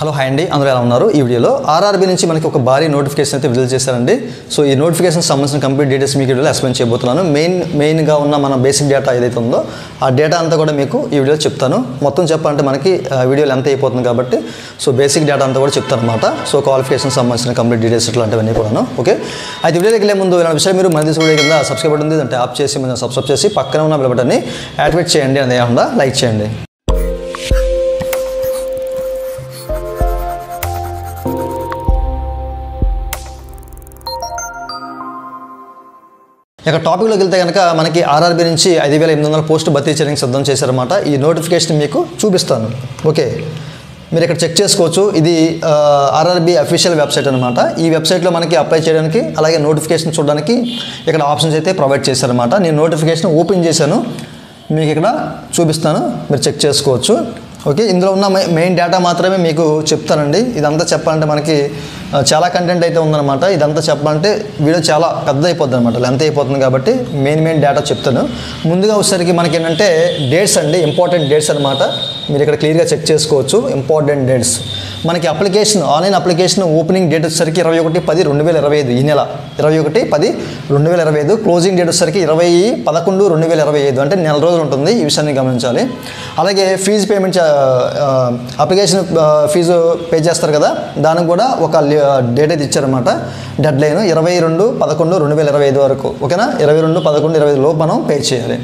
Hello hi అండి, అందరూ ఎలా ఉన్నారు? ఈ వీడియోలో ఆర్ఆర్బీ నుంచి మనకి ఒక భారీ నోటిఫికేషన్ అయితే విడుదల చేశారండి. సో ఈ నోటిఫికేషన్ సంబంధించిన కంప్లీట్ డీటెయిల్స్ మీకు వీడియోలో ఎక్స్ప్లెయిన్ చేయబోతున్నాను. మెయిన్గా ఉన్న మన బేసిక్ డేటా ఏదైతే ఉందో ఆ డేటా అంతా కూడా మీకు ఈ వీడియోలో చెప్తాను. మొత్తం చెప్పాలంటే మనకి వీడియోలో ఎంత అయిపోతుంది కాబట్టి సో బేసిక్ డేటా అంతా కూడా చెప్తాను అనమాట. సో క్వాలిఫికేషన్ సంబంధించిన కంప్లీట్ డీటెయిల్స్ ఇట్లాంటివన్నీ కూడాను. ఓకే, అయితే వీడియోకి వెళ్ళే ముందు ఇలాంటి విషయం మీరు మన వీడియో కింద సబ్స్క్రైబ్ బటన్ ఉంది, అంటే ఆప్ చేసి మనం సబ్స్క్రైబ్ చేసి పక్కన ఉన్న బెల్ బటన్ని యాక్టివేట్ చేయండి, అదే కాకుండా లైక్ చేయండి. ఇక టాపిక్లోకి వెళ్తే కనుక మనకి ఆర్ఆర్బీ నుంచి 5,800 పోస్టు భర్తీ చేయడానికి సిద్ధం చేశారన్నమాట. ఈ నోటిఫికేషన్ మీకు చూపిస్తాను. ఓకే, మీరు ఇక్కడ చెక్ చేసుకోవచ్చు. ఇది ఆర్ఆర్బీ అఫీషియల్ వెబ్సైట్ అనమాట. ఈ వెబ్సైట్లో మనకి అప్లై చేయడానికి అలాగే నోటిఫికేషన్ చూడడానికి ఇక్కడ ఆప్షన్స్ అయితే ప్రొవైడ్ చేశారన్నమాట. నేను నోటిఫికేషన్ ఓపెన్ చేశాను, మీకు ఇక్కడ చూపిస్తాను, మీరు చెక్ చేసుకోవచ్చు. ఓకే, ఇందులో ఉన్న మెయిన్ డేటా మాత్రమే మీకు చెప్తానండి. ఇదంతా చెప్పాలంటే మనకి చాలా కంటెంట్ అయితే ఉందన్నమాట. ఇదంతా చెప్పాలంటే వీడియో చాలా పెద్ద అయిపోద్ది అనమాట, లెంత్ అయిపోతుంది. కాబట్టి మెయిన్ డేటా చెప్తాను. ముందుగా వచ్చేసరికి మనకి ఏంటంటే డేట్స్ అండి, ఇంపార్టెంట్ డేట్స్ అనమాట. మీరు ఇక్కడ క్లియర్గా చెక్ చేసుకోవచ్చు. ఇంపార్టెంట్ డేట్స్ మనకి application, online application opening date వచ్చేసరికి 21/10/2025, ఈ నెల 21/10/2025. క్లోజింగ్ డేట్ వచ్చేసరికి 20/11/2025, అంటే నెల రోజులు ఉంటుంది. ఈ విషయాన్ని గమనించాలి. అలాగే fee payment, application fee pay చేస్తారు కదా, దానికి కూడా ఒక డేట్ అయితే ఇచ్చారన్నమాట. డెడ్ లైన్ 22/11/2025 వరకు. ఓకేనా, 22/11/2025 లోపు మనం పే చేయాలి.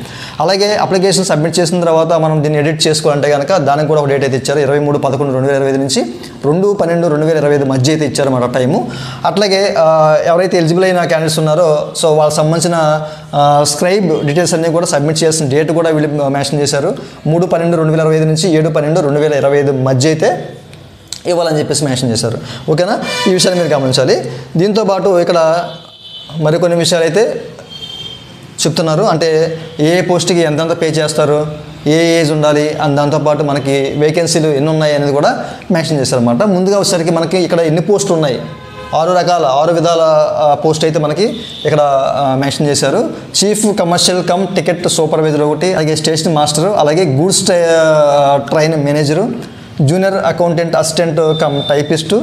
అలాగే అప్లికేషన్ సబ్మిట్ చేసిన తర్వాత మనం దీన్ని ఎడిట్ చేసుకోవాలంటే కనుక దానికి కూడా ఒక డేట్ అయితే ఇచ్చారు. 23/11/2025 నుంచి 2/12/2025 మధ్య అయితే ఇచ్చారన్నమాట టైము. అట్లాగే ఎవరైతే ఎలిజిబుల్ అయిన క్యాండిడేట్స్ ఉన్నారో సో వాళ్ళకి సంబంధించిన స్క్రైబ్ డీటెయిల్స్ అన్నీ కూడా సబ్మిట్ చేసిన డేట్ కూడా వీళ్ళు మెన్షన్ చేశారు. 3/12/2025 నుంచి 7/12/2025 మధ్య అయితే ఇవ్వాలని చెప్పేసి మెన్షన్ చేశారు. ఓకేనా, ఈ విషయాన్ని మీరు గమనించాలి. దీంతోపాటు ఇక్కడ మరికొన్ని విషయాలు అయితే చెప్తున్నారు. అంటే ఏ పోస్ట్కి ఎంతెంత పే చేస్తారు, ఏ ఏజ్ ఉండాలి, అండ్ దాంతోపాటు మనకి వేకెన్సీలు ఎన్ని ఉన్నాయి అనేది కూడా మెన్షన్ చేశారన్నమాట. ముందుగా వచ్చేసరికి మనకి ఇక్కడ ఎన్ని పోస్టులు ఉన్నాయి, 6 విధాల పోస్ట్ అయితే మనకి ఇక్కడ మెన్షన్ చేశారు. Chief commercial come ticket supervisor ఒకటి, అలాగే స్టేషన్ మాస్టర్, అలాగే goods train manager, junior accountant assistant come typist,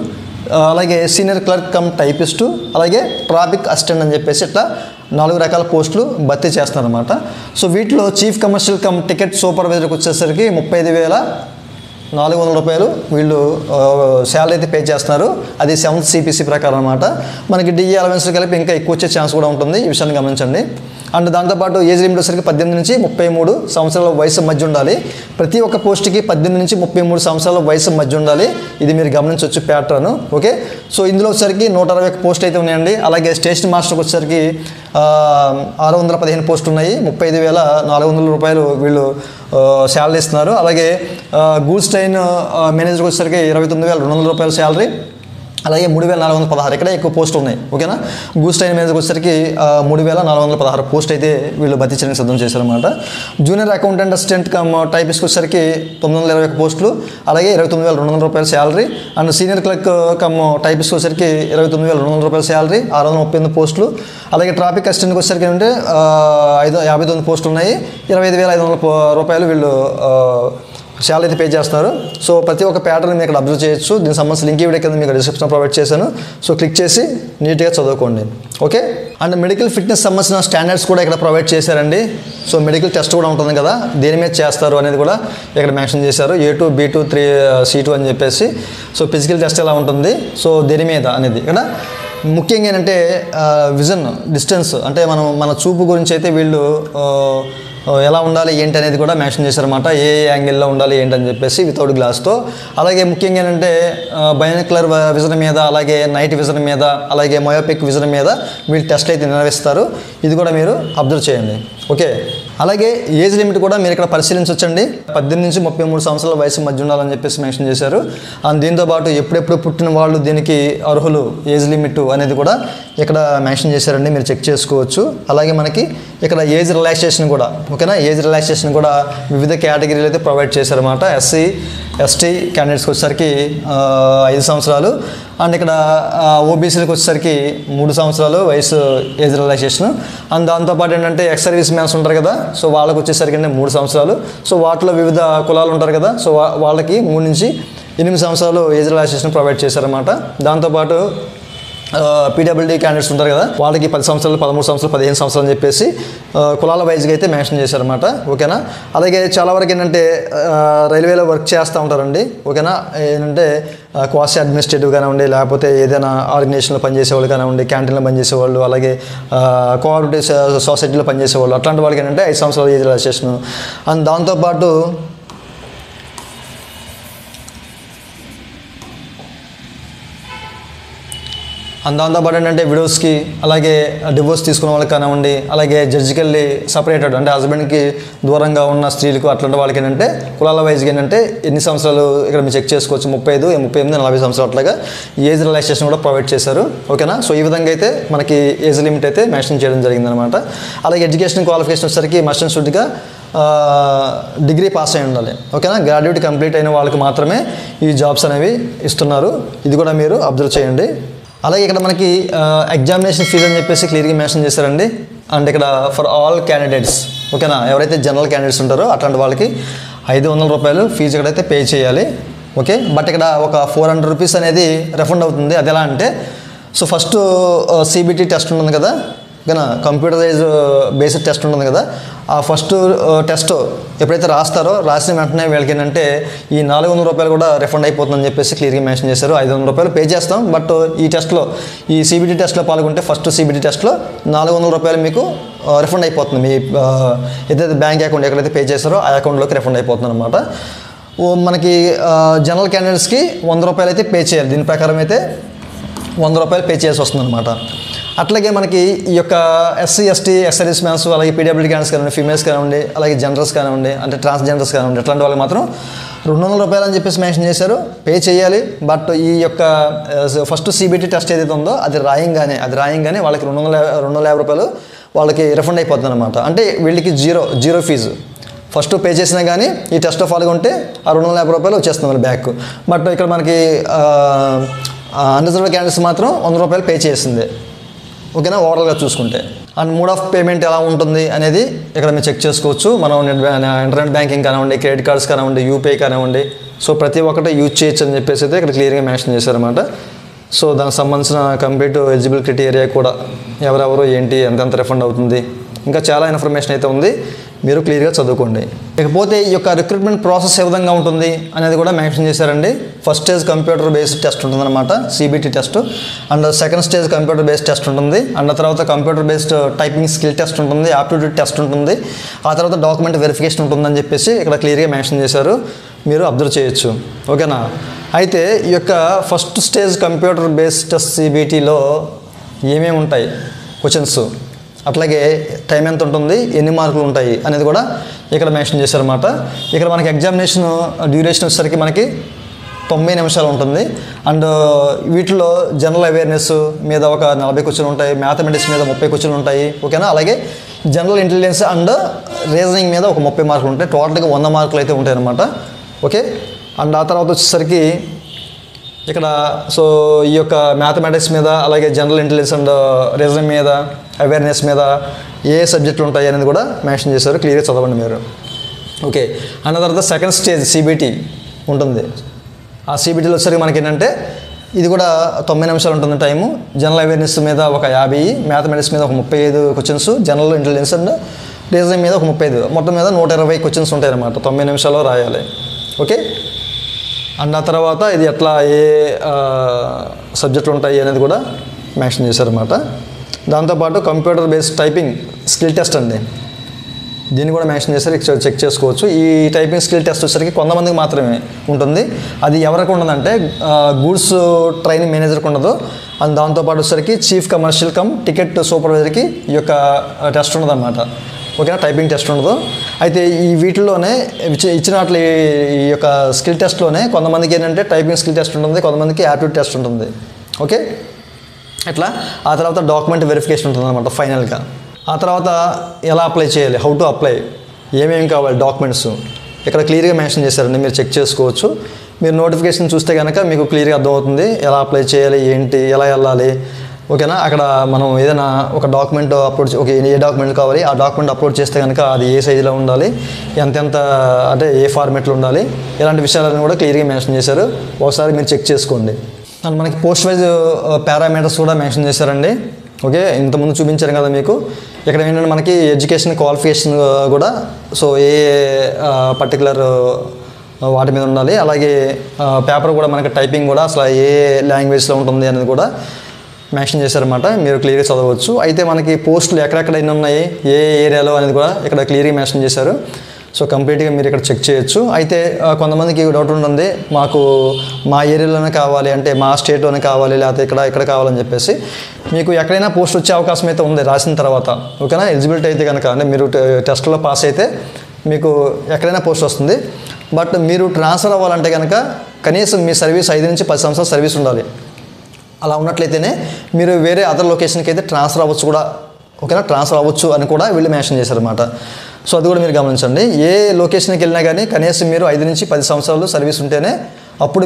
అలాగే సీనియర్ క్లర్క్ కమ్ టైపిస్టు, అలాగే ట్రాఫిక్ అసిస్టెంట్ అని చెప్పేసి ఇట్లా 4 రకాల పోస్టులు భర్తీ చేస్తున్నారన్నమాట. సో వీటిలో చీఫ్ కమర్షియల్ కమ్ టికెట్ సూపర్వైజర్కి వచ్చేసరికి 35,400 రూపాయలు వీళ్ళు శాలరీ అయితే పే చేస్తున్నారు. అది 7th CPC ప్రకారం అనమాట. మనకి డిఏ అలవెన్స్ కలిపి ఇంకా ఎక్కువ వచ్చే ఛాన్స్ కూడా ఉంటుంది. ఈ విషయాన్ని గమనించండి. అండ్ దాంతోపాటు ఏజ్ లిమిట్ వచ్చేసరికి 18 నుంచి 33 సంవత్సరాల వయసు మధ్య ఉండాలి. ప్రతి ఒక్క పోస్ట్కి 18 నుంచి 33 సంవత్సరాల వయసు మధ్య ఉండాలి. ఇది మీరు గమనించవచ్చు ప్యాటర్న్. ఓకే, సో ఇందులో వచ్చేసరికి 161 పోస్టులు అయితే ఉన్నాయండి. అలాగే స్టేషన్ మాస్టర్కి వచ్చేసరికి 615 పోస్టులు ఉన్నాయి. 35,400 రూపాయలు వీళ్ళు శాలరీ ఇస్తున్నారు. అలాగే గూడ్స్ ట్రైన్ మేనేజర్కి వచ్చేసరికి 29,200 రూపాయల శాలరీ, అలాగే 3,416 ఇక్కడ ఎక్కువ పోస్టులు ఉన్నాయి. ఓకేనా, గూడ్స్ ట్రైన్ మేనేజర్కి వచ్చేసరికి 3,416 పోస్ట్ అయితే వీళ్ళు భర్తీ చేయడానికి సిద్ధం చేశారన్నమాట. జూనియర్ అకౌంటెంట్ అసిస్టెంట్ కమ్ టైపిస్ట్కి వచ్చేసరికి 921 పోస్టులు, అలాగే 29,200 రూపాయల salary. And senior clerk cum టైపిస్ట్కి వచ్చేసరికి 29,200 రూపాయల శాలరీ, 638 పోస్టులు. అలాగే ట్రాఫిక్ అసిస్టెంట్కి వచ్చేసరికి అంటే 59 పోస్టులు ఉన్నాయి. 25,500 రూపాయలు వీళ్ళు శాలరీ అయితే పే చేస్తున్నారు. సో ప్రతి ఒక్క ప్యాటర్న్ మీరు ఇక్కడ అబ్జర్వ్ చేయొచ్చు. దీనికి సంబంధించిన లింక్ వీడియో కింద మీకు డిస్క్రిప్షన్ ప్రొవైడ్ చేశాను. సో క్లిక్ చేసి నీట్గా చదువుకోండి. ఓకే, అండ్ మెడికల్ ఫిట్నెస్ సంబంధించిన స్టాండర్డ్స్ కూడా ఇక్కడ ప్రొవైడ్ చేశారండి. సో మెడికల్ టెస్ట్ కూడా ఉంటుంది కదా, దేని మీద చేస్తారు అనేది కూడా ఇక్కడ మెన్షన్ చేశారు. A2, B2, 3, C2 అని చెప్పేసి. సో ఫిజికల్ టెస్ట్ ఎలా ఉంటుంది, సో దేని మీద అనేది ఇక్కడ ముఖ్యంగా ఏంటంటే విజన్ డిస్టెన్స్, అంటే మన చూపు గురించి అయితే వీళ్ళు ఎలా ఉండాలి ఏంటి అనేది కూడా మెన్షన్ చేశారన్నమాట. ఏ యాంగిల్లో ఉండాలి ఏంటని చెప్పేసి వితౌట్ గ్లాస్తో. అలాగే ముఖ్యంగా ఏంటంటే బైనాక్యులర్ విజన్ మీద, అలాగే నైట్ విజన్ మీద, అలాగే మయోపిక్ విజన్ మీద వీళ్ళు టెస్ట్ అయితే నిర్వహిస్తారు. ఇది కూడా మీరు అబ్జర్వ్ చేయండి. ఓకే, అలాగే ఏజ్ లిమిట్ కూడా మీరు ఇక్కడ పరిశీలించవచ్చండి. 18 నుంచి 33 సంవత్సరాల వయసు మధ్య ఉండాలని చెప్పేసి మెన్షన్ చేశారు. అండ్ దీంతోపాటు ఎప్పుడెప్పుడు పుట్టిన వాళ్ళు దీనికి అర్హులు, ఏజ్ లిమిట్ అనేది కూడా ఇక్కడ మెన్షన్ చేశారండి, మీరు చెక్ చేసుకోవచ్చు. అలాగే మనకి ఇక్కడ ఏజ్ రిలాక్సేషన్ కూడా, ఓకేనా, ఏజ్ రిలాక్సేషన్ కూడా వివిధ కేటగిరీలు అయితే ప్రొవైడ్ చేశారన్నమాట. SC, ST క్యాండిడేట్స్కి వచ్చేసరికి 5 సంవత్సరాలు, అండ్ ఇక్కడ ఓబీసీలకు వచ్చేసరికి 3 సంవత్సరాలు వయసు ఏజ్ రిలాక్సేషన్. అండ్ దాంతోపాటు ఏంటంటే ఎక్స్ సర్వీస్ మ్యాన్స్ ఉంటారు కదా, సో వాళ్ళకి వచ్చేసరికి 3 సంవత్సరాలు. సో వాటిలో వివిధ కులాలు ఉంటారు కదా, సో వాళ్ళకి 3 నుంచి 8 సంవత్సరాలు ఏజ్ రిలాక్సేషన్ ప్రొవైడ్ చేశారన్నమాట. దాంతోపాటు పీడబ్ల్యూడీ క్యాండిడేట్స్ ఉంటారు కదా, వాళ్ళకి 10 సంవత్సరాలు, 13 సంవత్సరాలు, 15 సంవత్సరాలు అని చెప్పేసి కులాల వైజ్గా అయితే మెన్షన్ చేశారన్నమాట. ఓకేనా. అలాగే చాలా వరకు ఏంటంటే రైల్వేలో వర్క్ చేస్తూ ఉంటారండి. ఓకేనా. ఏంటంటే క్వాసి అడ్మినిస్ట్రేటివ్ కానివ్వండి, లేకపోతే ఏదైనా ఆర్గనైజేషన్లో పనిచేసేవాళ్ళు కానివ్వండి, క్యాంటీన్లో పనిచేసేవాళ్ళు, అలాగే కోఆపరేటివ్ సొసైటీలో పనిచేసేవాళ్ళు, అట్లాంటి వాళ్ళకి ఏంటంటే 5 సంవత్సరాలు ఏజ్ రిలాక్సేషన్. అండ్ దాంతోపాటు ఏంటంటే విడోస్కి, అలాగే డివోర్స్ తీసుకున్న వాళ్ళకి కానివ్వండి, అలాగే జడ్జికి వెళ్ళి సపరేటెడ్ అంటే హస్బెండ్కి దూరంగా ఉన్న స్త్రీలకు అట్లాంటి వాళ్ళకి ఏంటంటే కులాల వైజ్గా ఏంటంటే ఎన్ని సంవత్సరాలు ఇక్కడ మీరు చెక్ చేసుకోవచ్చు, 35, 38, 40 సంవత్సరాలు అట్లాగా ఏజ్ రిలాక్సేషన్ కూడా ప్రొవైడ్ చేశారు. ఓకేనా. సో ఈ విధంగా అయితే మనకి ఏజ్ లిమిట్ అయితే మెన్షన్ చేయడం జరిగిందనమాట. అలాగే ఎడ్యుకేషన్ క్వాలిఫికేషన్ వచ్చేసరికి మస్ట్ అండ్ షుడ్గా డిగ్రీ పాస్ అయి ఉండాలి. ఓకేనా. గ్రాడ్యుయేట్ కంప్లీట్ అయిన వాళ్ళకి మాత్రమే ఈ జాబ్స్ అనేవి ఇస్తున్నారు. ఇది కూడా మీరు అబ్జర్వ్ చేయండి. అలాగే ఇక్కడ మనకి ఎగ్జామినేషన్ ఫీజు అని చెప్పేసి క్లియర్గా మెన్షన్ చేశారండి. అండ్ ఇక్కడ ఫర్ ఆల్ క్యాండిడేట్స్, ఓకేనా, ఎవరైతే జనరల్ క్యాండిడేట్స్ ఉంటారో అట్లాంటి వాళ్ళకి 500 రూపాయలు ఫీజు ఇక్కడైతే పే చేయాలి. ఓకే. బట్ ఇక్కడ ఒక 400 రూపీస్ అనేది రిఫండ్ అవుతుంది. అది ఎలా అంటే, సో ఫస్ట్ సిబిటి టెస్ట్ ఉంటుంది కదా, ఓకేనా, కంప్యూటరైజ్ బేస్డ్ టెస్ట్ ఉంటుంది కదా, ఆ ఫస్ట్ టెస్ట్ ఎప్పుడైతే రాస్తారో రాసిన వెంటనే వీళ్ళకి ఏంటంటే ఈ 400 రూపాయలు కూడా రిఫండ్ అయిపోతుందని చెప్పేసి క్లియర్గా మెన్షన్ చేశారు. 500 రూపాయలు పే చేస్తాం, బట్ ఈ టెస్ట్లో, ఈ సిబిటి టెస్ట్లో పాల్గొంటే ఫస్ట్ సిబిటి టెస్ట్లో 400 రూపాయలు మీకు రిఫండ్ అయిపోతుంది. మీ ఏదైతే బ్యాంక్ అకౌంట్ ఎక్కడైతే పే చేశారో ఆ అకౌంట్లోకి రిఫండ్ అయిపోతుంది అనమాట. మనకి జనరల్ క్యాండిడేట్స్కి 100 రూపాయలు అయితే పే చేయాలి. దీని ప్రకారం అయితే 100 రూపాయలు పే చేయాల్సి వస్తుంది అనమాట. అట్లాగే మనకి ఈ యొక్క ఎస్సీ, ఎస్టీ, ఎక్సర్వీస్ మ్యాన్స్, అలాగే పీడబ్ల్యూడీ క్యాండిడేట్స్ కానివ్వండి, ఫీమేల్స్ కానివ్వండి, అలాగే జెండర్స్ కానివ్వండి, అంటే ట్రాన్స్జెండర్స్ కానివ్వండి, అట్లాంటి వాళ్ళకి మాత్రం 200 రూపాయలు అని చెప్పేసి మెన్షన్ చేశారు, పే చేయాలి. బట్ ఈ యొక్క ఫస్ట్ సిబిటి టెస్ట్ ఏదైతే ఉందో అది రాయంగానే వాళ్ళకి 250 రూపాయలు వాళ్ళకి రిఫండ్ అయిపోతుంది అనమాట. అంటే వీళ్ళకి జీరో ఫీజు. ఫస్ట్ పే చేసినా కానీ ఈ టెస్ట్లో పాల్గొంటే ఆ 250 రూపాయలు వచ్చేస్తుంది వాళ్ళ బ్యాక్. బట్ ఇక్కడ మనకి అన్రిజర్వ్డ్ క్యాండిడేట్స్ మాత్రం 100 రూపాయలు పే చేసింది. ఓకేనా. ఓవరాల్గా చూసుకుంటే అండ్ మోడ్ ఆఫ్ పేమెంట్ ఎలా ఉంటుంది అనేది ఇక్కడ మీరు చెక్ చేసుకోవచ్చు. మనం ఇంటర్నెట్ బ్యాంకింగ్ కానివ్వండి, క్రెడిట్ కార్డ్స్ కానివ్వండి, యూపీఐ కానివ్వండి, సో ప్రతి ఒక్కటి యూజ్ చేయొచ్చు అని చెప్పేసి అయితే ఇక్కడ క్లియర్గా మెన్షన్ చేశారన్నమాట. సో దానికి సంబంధించిన కంప్లీట్ ఎలిజిబుల్ క్రైటీరియా కూడా ఎవరెవరు ఏంటి ఎంత రిఫండ్ అవుతుంది, ఇంకా చాలా ఇన్ఫర్మేషన్ అయితే ఉంది, మీరు క్లియర్గా చదువుకోండి. ఇకపోతే ఈ యొక్క రిక్రూట్మెంట్ ప్రాసెస్ ఏ విధంగా ఉంటుంది అనేది కూడా మెన్షన్ చేశారండి. First stage computer based test ఉంటుంది అనమాట, CBT test. And second stage computer based test ఉంటుంది. అండ్ తర్వాత computer based typing skill test ఉంటుంది, ఆప్టిట్యూడ్ టెస్ట్ ఉంటుంది, ఆ తర్వాత డాక్యుమెంట్ వెరిఫికేషన్ ఉంటుందని చెప్పేసి ఇక్కడ క్లియర్గా మెన్షన్ చేశారు, మీరు అబ్జర్వ్ చేయొచ్చు. ఓకేనా. అయితే ఈ యొక్క first stage computer based test సిబిటిలో ఏమేమి ఉంటాయి క్వశ్చన్స్, అట్లాగే టైం ఎంత ఉంటుంది, ఎన్ని మార్కులు ఉంటాయి అనేది కూడా ఇక్కడ మెన్షన్ చేశారన్నమాట. ఇక్కడ మనకి ఎగ్జామినేషన్ డ్యూరేషన్ వచ్చేసరికి మనకి 90 నిమిషాలు ఉంటుంది. అండ్ వీటిలో జనరల్ అవేర్నెస్ మీద ఒక 40 క్వశ్చన్లు ఉంటాయి, మ్యాథమెటిక్స్ మీద 30 క్వశ్చన్లు ఉంటాయి. ఓకేనా. అలాగే జనరల్ ఇంటెలిజెన్స్ అండ్ రీజనింగ్ మీద ఒక 30 మార్కులు ఉంటాయి. టోటల్గా 100 మార్కులు అయితే ఉంటాయి అన్నమాట. ఓకే. అండ్ ఆ తర్వాత వచ్చేసరికి ఇక్కడ సో ఈ యొక్క మ్యాథమెటిక్స్ మీద, అలాగే జనరల్ ఇంటెలిజెన్స్ అండ్ రీజనింగ్ మీద, అవేర్నెస్ మీద ఏ సబ్జెక్టులు ఉంటాయి అనేది కూడా మెన్షన్ చేశారు, క్లియర్గా చదవండి మీరు. ఓకే. అన్న తర్వాత సెకండ్ స్టేజ్ సిబిటి ఉంటుంది. ఆ సిబిటీలో వచ్చేసరికి మనకి ఏంటంటే ఇది కూడా 90 నిమిషాలు ఉంటుంది టైము. జనరల్ అవేర్నెస్ మీద ఒక 50, మ్యాథమెటిక్స్ మీద ఒక 35 questions, general intelligence and reasoning మీద ఒక 35, మొత్తం మీద 120 క్వశ్చన్స్ ఉంటాయి అన్నమాట. 90 నిమిషాల్లో రాయాలి. ఓకే. అండ్ ఆ తర్వాత ఇది ఎట్లా ఏ సబ్జెక్టులు ఉంటాయి అనేది కూడా మెన్షన్ చేశారన్నమాట. దాంతోపాటు computer based typing skill test అండి, దీన్ని కూడా మెన్షన్ చేశారు, చెక్ చేసుకోవచ్చు. ఈ టైపింగ్ స్కిల్ టెస్ట్ వచ్చేసరికి కొంతమందికి మాత్రమే ఉంటుంది. అది ఎవరికి ఉండదంటే గూడ్స్ ట్రైన్ మేనేజర్కి ఉండదు. అండ్ దాంతోపాటు వచ్చేసరికి చీఫ్ కమర్షియల్ టికెట్ సూపర్వైజర్కి ఈ యొక్క టెస్ట్ ఉండదు అన్నమాట. ఓకేనా. టైపింగ్ టెస్ట్ ఉండదు. అయితే ఈ వీటిల్లోనే ఇచ్చిన ఈ యొక్క స్కిల్ టెస్ట్లోనే కొంతమందికి ఏంటంటే టైపింగ్ స్కిల్ టెస్ట్ ఉంటుంది, కొంతమందికి యాప్టిట్యూడ్ టెస్ట్ ఉంటుంది. ఓకే. ఇట్లా ఆ తర్వాత డాక్యుమెంట్ వెరిఫికేషన్ ఉంటుంది అనమాట ఫైనల్గా. ఆ తర్వాత ఎలా అప్లై చేయాలి, హౌ టు అప్లై, ఏమేమి కావాలి డాక్యుమెంట్స్ ఇక్కడ క్లియర్గా మెన్షన్ చేశారండి, మీరు చెక్ చేసుకోవచ్చు. మీరు నోటిఫికేషన్ చూస్తే కనుక మీకు క్లియర్గా అర్థమవుతుంది ఎలా అప్లై చేయాలి, ఏంటి, ఎలా వెళ్ళాలి. ఓకేనా. అక్కడ మనం ఏదైనా ఒక డాక్యుమెంట్ అప్లోడ్ ఓకే ఏ డాక్యుమెంట్ కావాలి ఆ డాక్యుమెంట్ అప్లోడ్ చేస్తే కనుక అది ఏ సైజులో ఉండాలి, ఎంత అంటే ఏ ఫార్మేట్లో ఉండాలి, ఇలాంటి విషయాలను కూడా క్లియర్గా మెన్షన్ చేశారు. ఒకసారి మీరు చెక్ చేసుకోండి. అండ్ మనకి పోస్ట్ వైజ్ పారామీటర్స్ కూడా మెన్షన్ చేశారండి. ఓకే, ఇంతకుముందు చూపించారు కదా మీకు. ఇక్కడ ఏంటంటే మనకి ఎడ్యుకేషన్ క్వాలిఫికేషన్ కూడా సో ఏ పర్టికులర్ వాటి మీద ఉండాలి. అలాగే పేపర్ కూడా మనకి టైపింగ్ కూడా అసలు ఏ లాంగ్వేజ్లో ఉంటుంది అనేది కూడా మెన్షన్ చేశారన్నమాట. మీరు క్లియర్గా చదవచ్చు. అయితే మనకి పోస్టులు ఎక్కడెక్కడ ఎన్ని ఉన్నాయి, ఏ ఏరియాలో అనేది కూడా ఇక్కడ క్లియర్గా మెన్షన్ చేశారు. సో కంప్లీట్గా మీరు ఇక్కడ చెక్ చేయొచ్చు. అయితే కొంతమందికి డౌట్ ఉంటుంది, మాకు మా ఏరియాలోనే కావాలి అంటే మా స్టేట్లోనే కావాలి లేకపోతే ఇక్కడ కావాలని చెప్పేసి. మీకు ఎక్కడైనా పోస్ట్ వచ్చే అవకాశం అయితే ఉంది రాసిన తర్వాత. ఓకేనా, ఎలిజిబిలిటీ అయితే కనుక అంటే మీరు టెస్ట్లో పాస్ అయితే మీకు ఎక్కడైనా పోస్ట్ వస్తుంది. బట్ మీరు ట్రాన్స్ఫర్ అవ్వాలంటే కనుక కనీసం మీ సర్వీస్ 5 నుంచి 10 సంవత్సరాల సర్వీస్ ఉండాలి. అలా ఉన్నట్లయితేనే మీరు వేరే అదర్ లొకేషన్కి అయితే ట్రాన్స్ఫర్ అవ్వచ్చు కూడా. ఓకేనా, ట్రాన్స్ఫర్ అవ్వచ్చు అని కూడా వీళ్ళు మెన్షన్ చేశారన్నమాట. సో అది కూడా మీరు గమనించండి. ఏ లొకేషన్కి వెళ్ళినా కానీ కనీసం మీరు 5 నుంచి 10 సంవత్సరాలు సర్వీస్ ఉంటేనే అప్పుడు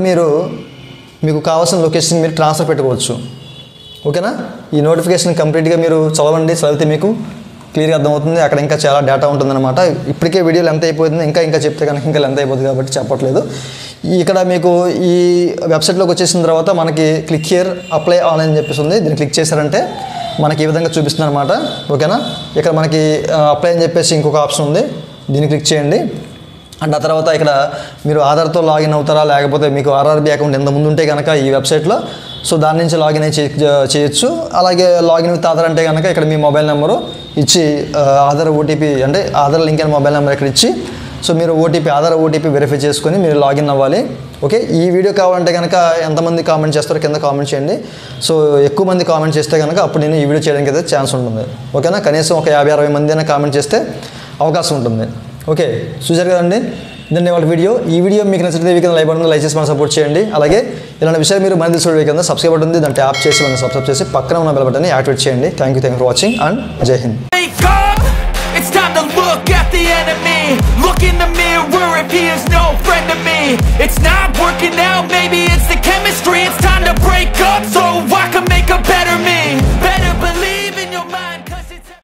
మీకు కావాల్సిన లొకేషన్ మీరు ట్రాన్స్ఫర్ పెట్టుకోవచ్చు. ఓకేనా, ఈ నోటిఫికేషన్ కంప్లీట్గా మీరు చదివితే మీకు క్లియర్గా అర్థమవుతుంది. అక్కడ ఇంకా చాలా డేటా ఉంటుందన్నమాట. ఇప్పటికే వీడియో లెంత్ అయిపోతుంది, ఇంకా చెప్తే కనుక ఇంకా లెంత్ అయిపోతుంది కాబట్టి చెప్పట్లేదు. ఇక్కడ మీకు ఈ వెబ్సైట్లోకి వచ్చేసిన తర్వాత మనకి క్లిక్ హియర్ అప్లై ఆన్లైన్ అని చెప్పేసి ఉంది. దీన్ని క్లిక్ చేశారంటే మనకి ఈ విధంగా చూపిస్తుంది అనమాట. ఓకేనా, ఇక్కడ మనకి అప్లై అని చెప్పేసి ఇంకొక ఆప్షన్ ఉంది, దీన్ని క్లిక్ చేయండి. అండ్ ఆ తర్వాత ఇక్కడ మీరు ఆధార్తో లాగిన్ అవుతారా లేకపోతే మీకు ఆర్ఆర్బీ అకౌంట్ ఎంత ముందు ఉంటే కనుక ఈ వెబ్సైట్లో సో దాని నుంచి లాగిన్ అయి చేయొచ్చు. అలాగే లాగిన్ విత్ ఆధార్ అంటే కనుక ఇక్కడ మీ మొబైల్ నెంబరు ఇచ్చి ఆధార్ ఓటీపీ అంటే ఆధార్ లింక్ అయిన మొబైల్ నెంబర్ ఇక్కడ ఇచ్చి సో మీరు ఆధార్ ఓటీపీ వెరిఫై చేసుకొని మీరు లాగిన్ అవ్వాలి. ఓకే, ఈ వీడియో కావాలంటే కనుక ఎంతమంది కామెంట్ చేస్తారో కింద కామెంట్ చేయండి. సో ఎక్కువ మంది కామెంట్ చేస్తే కనుక అప్పుడు నేను ఈ వీడియో చేయడానికి అయితే ఛాన్స్ ఉంటుంది. ఓకేనా, కనీసం ఒక 50-60 మంది అయినా కామెంట్ చేస్తే అవకాశం ఉంటుంది. ఓకే, చూసారు కదండి, ఇదండి వాళ్ళ వీడియో. ఈ వీడియో మీకు నచ్చితే వీక్ లైక్ బటన్ లైక్ చేసి మనం సపోర్ట్ చేయండి. అలాగే ఇలాంటి విషయాలు మీరు మన తెలుసు కింద సబ్స్క్రైబ్ బటన్ ఉంది, దాన్ని ట్యాప్ చేసి మనం సబ్స్క్రైబ్ చేసి పక్కన ఉన్న బెల్ బటన్ని యాక్టివేట్ చేయండి. Thank you for watching and జై Hind. It's time to look at the enemy. Look in the mirror if he is no friend to me. It's not working out, maybe it's the chemistry. It's time to break up so